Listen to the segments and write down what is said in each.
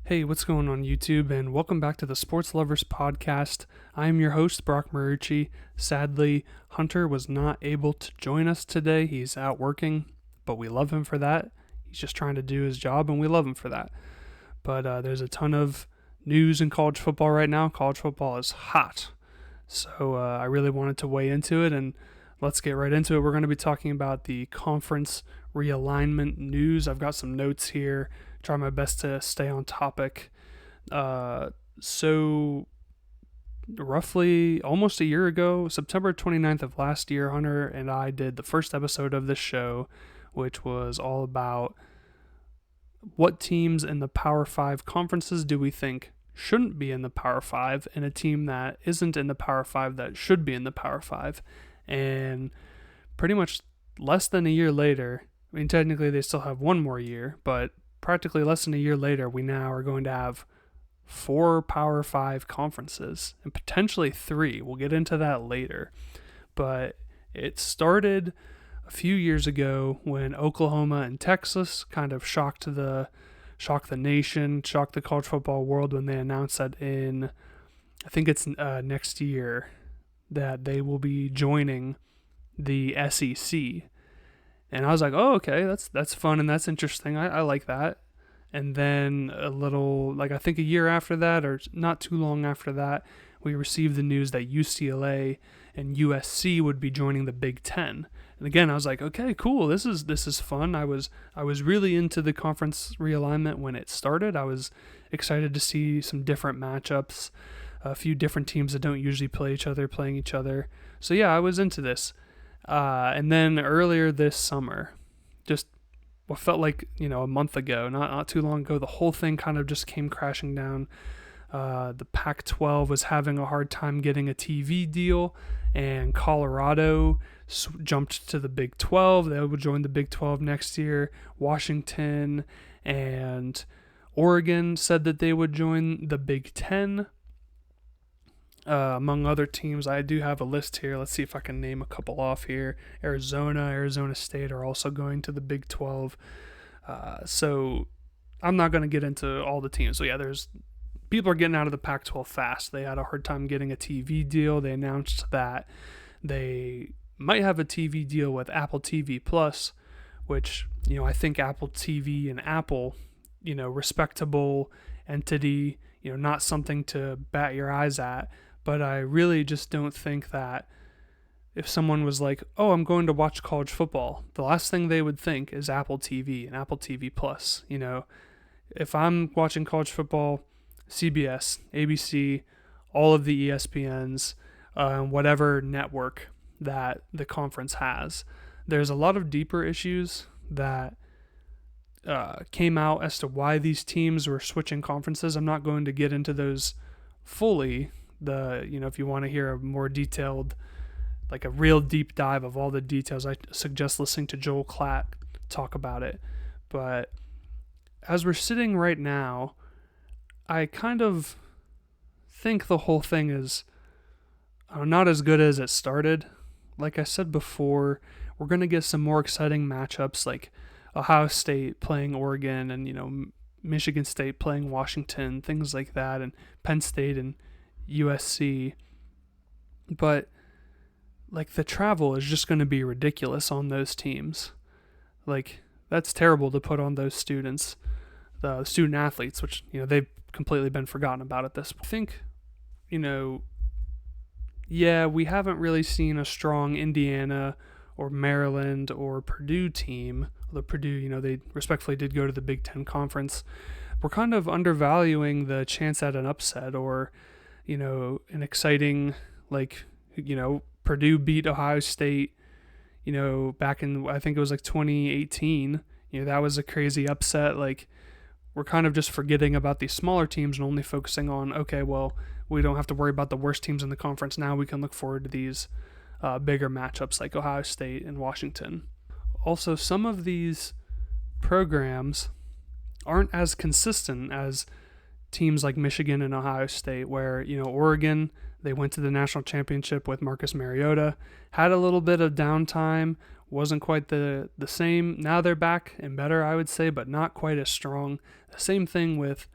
Hey, what's going on YouTube, and welcome back to the Sports Lovers Podcast. I am your host, Brock Marucci. Sadly, Hunter was not able to join us today. He's out working, but we love him for that. He's just trying to do his job, and we love him for that. But there's a ton of news in college football right now. College football is hot. So I really wanted to weigh into it, and let's get right into it. We're going to be talking about the conference realignment news. I've got some notes here. Try my best to stay on topic. So roughly almost a year ago, September 29th of last year, Hunter and I did the first episode of this show, which was all about what teams in the Power 5 conferences do we think shouldn't be in the Power 5, and a team that isn't in the Power 5 that should be in the Power 5. And pretty much less than a year later, I mean, technically they still have one more year, but practically less than a year later, we now are going to have 4 Power 5 conferences and potentially 3. We'll get into that later. But it started a few years ago when Oklahoma and Texas kind of shocked the nation, shocked the college football world when they announced that I think it's next year, that they will be joining the SEC. And I was like, oh, okay, that's fun and that's interesting. I like that. And then I think a year after that, or not too long after that, we received the news that UCLA and USC would be joining the Big Ten. And again, I was like, okay, cool. This is fun. I was really into the conference realignment when it started. I was excited to see some different matchups, a few different teams that don't usually play each other playing each other. So yeah, I was into this. And then earlier this summer, just what felt like, a month ago, not too long ago, the whole thing kind of just came crashing down. The Pac-12 was having a hard time getting a TV deal, and Colorado jumped to the Big 12. They would join the Big 12 next year. Washington and Oregon said that they would join the Big 10. Among other teams, I do have a list here. Let's see if I can name a couple off here. Arizona State are also going to the Big 12. So I'm not going to get into all the teams. So yeah, people are getting out of the Pac-12 fast. They had a hard time getting a TV deal. They announced that they might have a TV deal with Apple TV Plus, which, I think Apple TV and Apple, respectable entity, not something to bat your eyes at. But I really just don't think that if someone was like, oh, I'm going to watch college football, the last thing they would think is Apple TV and Apple TV Plus. If I'm watching college football, CBS, ABC, all of the ESPNs, whatever network that the conference has, there's a lot of deeper issues that came out as to why these teams were switching conferences. I'm not going to get into those fully. If you want to hear a more detailed, like a real deep dive of all the details, I suggest listening to Joel Klatt talk about it. But as we're sitting right now, I kind of think the whole thing is not as good as it started. Like I said before, we're going to get some more exciting matchups like Ohio State playing Oregon and, Michigan State playing Washington, things like that, and Penn State and USC. But like the travel is just going to be ridiculous on those teams. Like that's terrible to put on those students, the student athletes, which, they've completely been forgotten about at this point. I think, we haven't really seen a strong Indiana or Maryland or Purdue team. Although Purdue, they respectfully did go to the Big Ten Conference. We're kind of undervaluing the chance at an upset or, an exciting, Purdue beat Ohio State, back in, I think it was 2018. That was a crazy upset. Like, we're kind of just forgetting about these smaller teams and only focusing on, okay, well, we don't have to worry about the worst teams in the conference. Now we can look forward to these bigger matchups like Ohio State and Washington. Also, some of these programs aren't as consistent as teams like Michigan and Ohio State, where, Oregon, they went to the national championship with Marcus Mariota, had a little bit of downtime, wasn't quite the same. Now they're back and better, I would say, but not quite as strong. The same thing with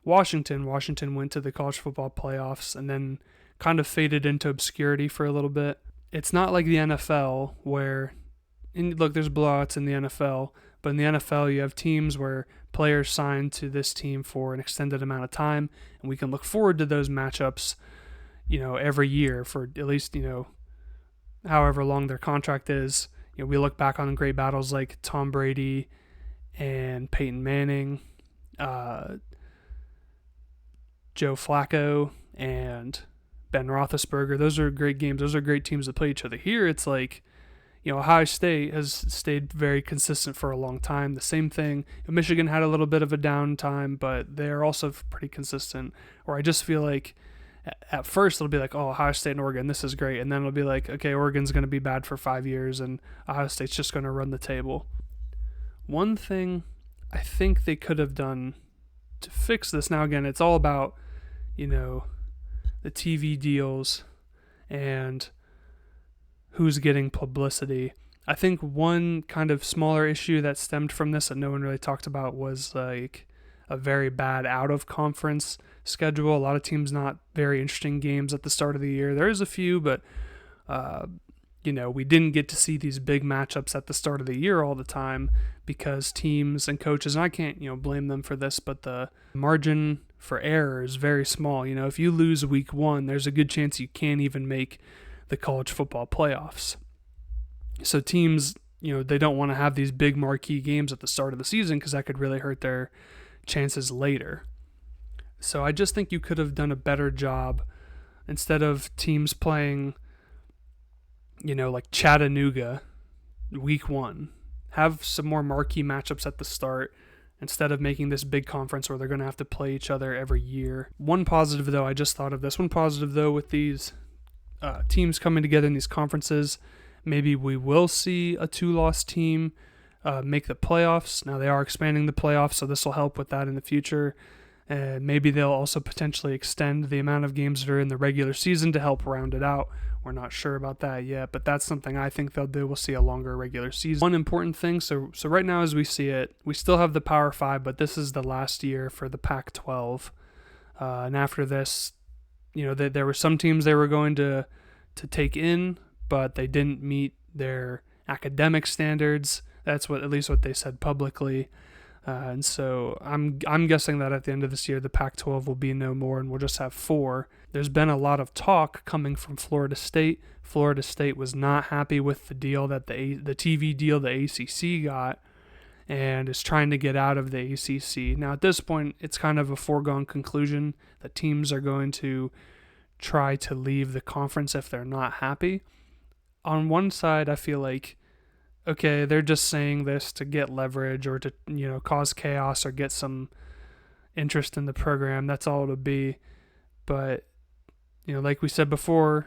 Washington. Washington went to the college football playoffs and then kind of faded into obscurity for a little bit. It's not like the NFL where, and look, there's blowouts in the NFL, but in the NFL you have teams where players sign to this team for an extended amount of time, and we can look forward to those matchups, every year for at least, however long their contract is. We look back on great battles like Tom Brady and Peyton Manning, Joe Flacco, and Ben Roethlisberger. Those are great games. Those are great teams that play each other. Here, it's like, Ohio State has stayed very consistent for a long time. The same thing. Michigan had a little bit of a downtime, but they're also pretty consistent. Or I just feel like at first it'll be like, oh, Ohio State and Oregon, this is great. And then it'll be like, okay, Oregon's going to be bad for 5 years, and Ohio State's just going to run the table. One thing I think they could have done to fix this, now again, it's all about, the TV deals and who's getting publicity. I think one kind of smaller issue that stemmed from this that no one really talked about was like a very bad out-of-conference schedule. A lot of teams not very interesting games at the start of the year. There is a few, but we didn't get to see these big matchups at the start of the year all the time because teams and coaches, and I can't blame them for this, but the margin for error is very small. If you lose week 1, there's a good chance you can't even make the college football playoffs. So teams, they don't want to have these big marquee games at the start of the season because that could really hurt their chances later. So I just think you could have done a better job instead of teams playing, like Chattanooga week 1. Have some more marquee matchups at the start instead of making this big conference where they're going to have to play each other every year. One positive, though, I just thought of this. One positive, though, with these teams coming together in these conferences, maybe we will see a 2-loss team make the playoffs. Now, they are expanding the playoffs, so this will help with that in the future. Maybe they'll also potentially extend the amount of games that are in the regular season to help round it out. We're not sure about that yet, but that's something I think they'll do. We'll see a longer regular season. One important thing, so right now as we see it, we still have the Power 5, but this is the last year for the Pac-12. And after this, there were some teams they were going to take in, but they didn't meet their academic standards. That's at least what they said publicly. And so I'm guessing that at the end of this year, the Pac-12 will be no more, and we'll just have 4. There's been a lot of talk coming from Florida State. Florida State was not happy with the deal that the TV deal the ACC got, and is trying to get out of the ACC. Now, at this point, it's kind of a foregone conclusion that teams are going to try to leave the conference if they're not happy. On one side, I feel like, okay, they're just saying this to get leverage or to, cause chaos or get some interest in the program. That's all it'll be. But, like we said before,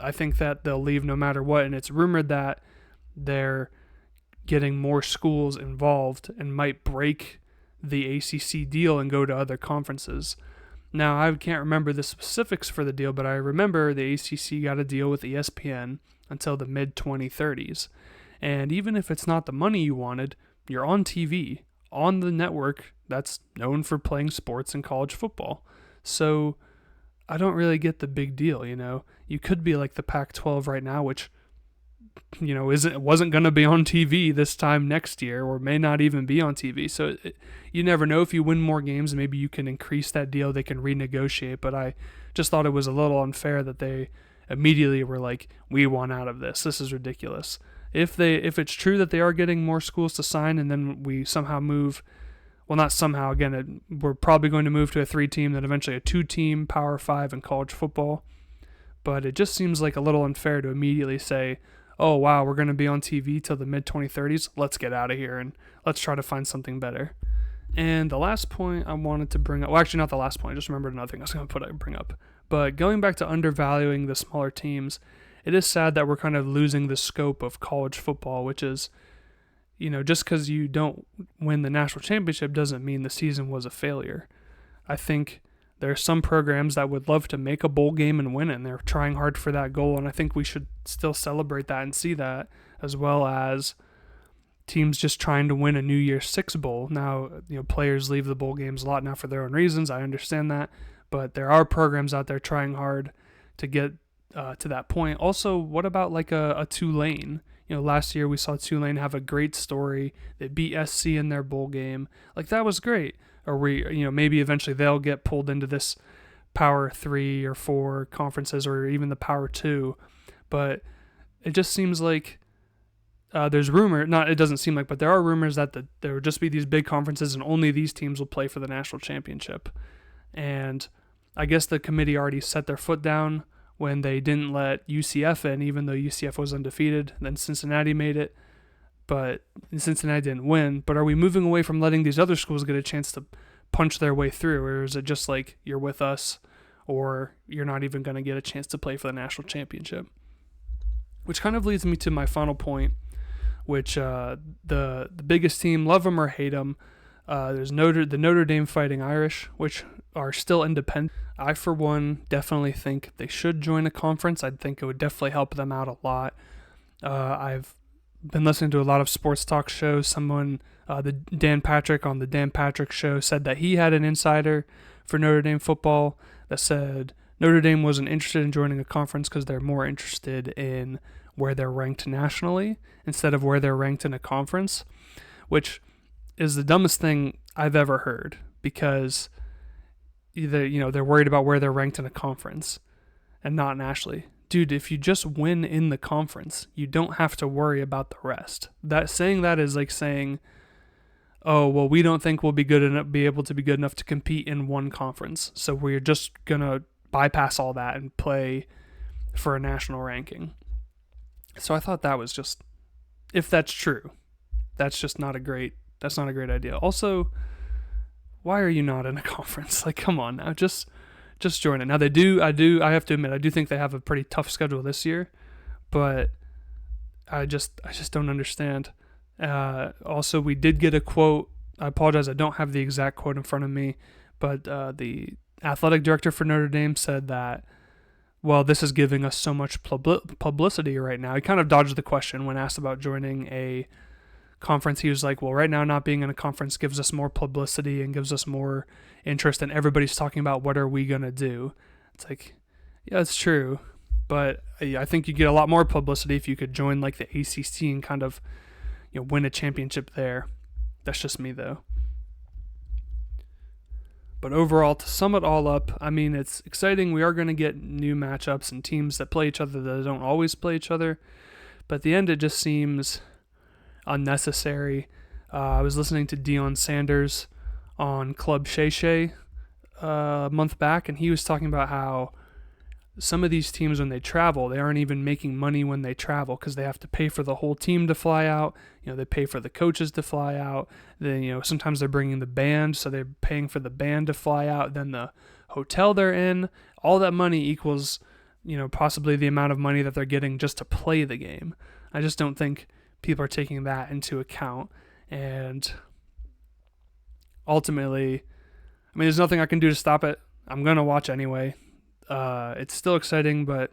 I think that they'll leave no matter what. And it's rumored that they're getting more schools involved and might break the ACC deal and go to other conferences. Now, I can't remember the specifics for the deal, but I remember the ACC got a deal with ESPN until the mid-2030s. And even if it's not the money you wanted, you're on TV, on the network that's known for playing sports and college football. So I don't really get the big deal, You could be like the Pac-12 right now, which, wasn't going to be on TV this time next year or may not even be on TV. So you never know. If you win more games, maybe you can increase that deal. They can renegotiate. But I just thought it was a little unfair that they immediately were like, we want out of this. This is ridiculous. If it's true that they are getting more schools to sign and then we somehow move, well, not somehow, again, we're probably going to move to a 3-team, then eventually a 2-team Power 5 in college football. But it just seems like a little unfair to immediately say, oh, wow, we're going to be on TV till the mid-2030s. Let's get out of here and let's try to find something better. And the last point I wanted to bring up, well, actually not the last point, I just remembered another thing I was going to bring up. But going back to undervaluing the smaller teams, it is sad that we're kind of losing the scope of college football, which is, just because you don't win the national championship doesn't mean the season was a failure. I think there are some programs that would love to make a bowl game and win it, and they're trying hard for that goal, and I think we should still celebrate that and see that, as well as, teams just trying to win a New Year's Six bowl. Now, players leave the bowl games a lot now for their own reasons. I understand that, but there are programs out there trying hard to get to that point. Also, what about like a Tulane? Last year we saw Tulane have a great story. They beat SC in their bowl game. Like, that was great. Or maybe eventually they'll get pulled into this Power 3 or 4 conferences, or even the Power 2. But it just seems like there's it doesn't seem like, but there are rumors that there will just be these big conferences and only these teams will play for the national championship. And I guess the committee already set their foot down when they didn't let UCF in, even though UCF was undefeated. Then Cincinnati made it, but Cincinnati didn't win. But are we moving away from letting these other schools get a chance to punch their way through, or is it just like, you're with us or you're not even going to get a chance to play for the national championship? Which kind of leads me to my final point, which the biggest team, love them or hate them, there's the Notre Dame Fighting Irish, which are still independent. I, for one, definitely think they should join a conference. I think it would definitely help them out a lot. I've been listening to a lot of sports talk shows. The Dan Patrick on the Dan Patrick Show said that he had an insider for Notre Dame football that said Notre Dame wasn't interested in joining a conference because they're more interested in where they're ranked nationally instead of where they're ranked in a conference, which is the dumbest thing I've ever heard, because they're worried about where they're ranked in a conference and not nationally. Dude, if you just win in the conference, you don't have to worry about the rest. Saying that is like saying, oh, well, we don't think we'll be able to be good enough to compete in one conference, so we're just gonna bypass all that and play for a national ranking. So I thought that was just, if that's true, that's not a great idea. Also, why are you not in a conference? Like, come on now, just join it. Now I have to admit, I do think they have a pretty tough schedule this year, but I just don't understand. Also, we did get a quote. I apologize, I don't have the exact quote in front of me, but the athletic director for Notre Dame said that, well, this is giving us so much publicity right now. He kind of dodged the question when asked about joining a conference. He was like, well, right now not being in a conference gives us more publicity and gives us more interest, and everybody's talking about what are we going to do. It's like, yeah, it's true, but I think you get a lot more publicity if you could join like the ACC and kind of win a championship there. That's just me, though. But overall, to sum it all up, I mean, it's exciting. We are going to get new matchups and teams that play each other that don't always play each other. But at the end, it just seems unnecessary. I was listening to Deion Sanders on Club Shay Shay a month back, and he was talking about how some of these teams, when they travel, they aren't even making money when they travel because they have to pay for the whole team to fly out. They pay for the coaches to fly out. Then, sometimes they're bringing the band, so they're paying for the band to fly out. Then the hotel they're in, all that money equals, possibly the amount of money that they're getting just to play the game. I just don't think people are taking that into account. And ultimately, I mean, there's nothing I can do to stop it. I'm going to watch anyway. It's still exciting, but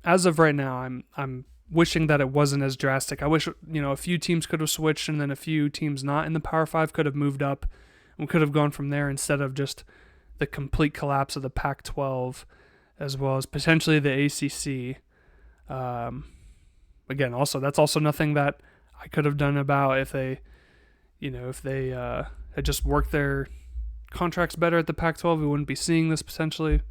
as of right now, I'm wishing that it wasn't as drastic. I wish, a few teams could have switched, and then a few teams not in the Power 5 could have moved up and could have gone from there instead of just the complete collapse of the Pac-12 as well as potentially the ACC. Again, also, that's also nothing that I could have done about if they had just worked their contracts better at the Pac-12, we wouldn't be seeing this potentially,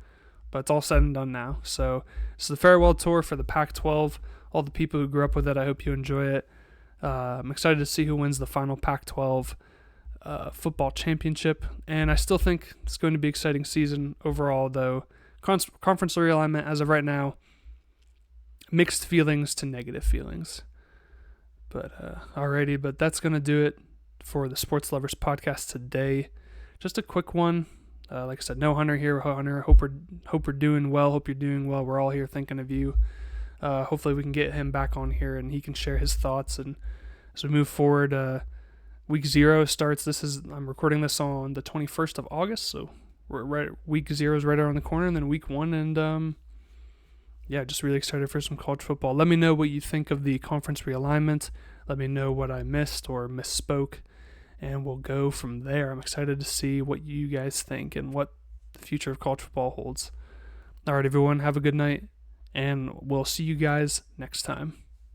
but it's all said and done now. So it's the farewell tour for the Pac-12. All the people who grew up with it, I hope you enjoy it. I'm excited to see who wins the final Pac-12 football championship, and I still think it's going to be an exciting season overall, though. Conference realignment, as of right now, mixed feelings to negative feelings. But alrighty, but that's going to do it for the Sports Lovers podcast today. Just a quick one. Like I said, no Hunter here. Hunter, hope we're doing well. Hope you're doing well. We're all here thinking of you. Hopefully we can get him back on here and he can share his thoughts. And as we move forward, week 0 starts. I'm recording this on the 21st of August, so we're right. Week 0 is right around the corner, and then week 1, and just really excited for some college football. Let me know what you think of the conference realignment. Let me know what I missed or misspoke, and we'll go from there. I'm excited to see what you guys think and what the future of college football holds. All right, everyone, have a good night, and we'll see you guys next time.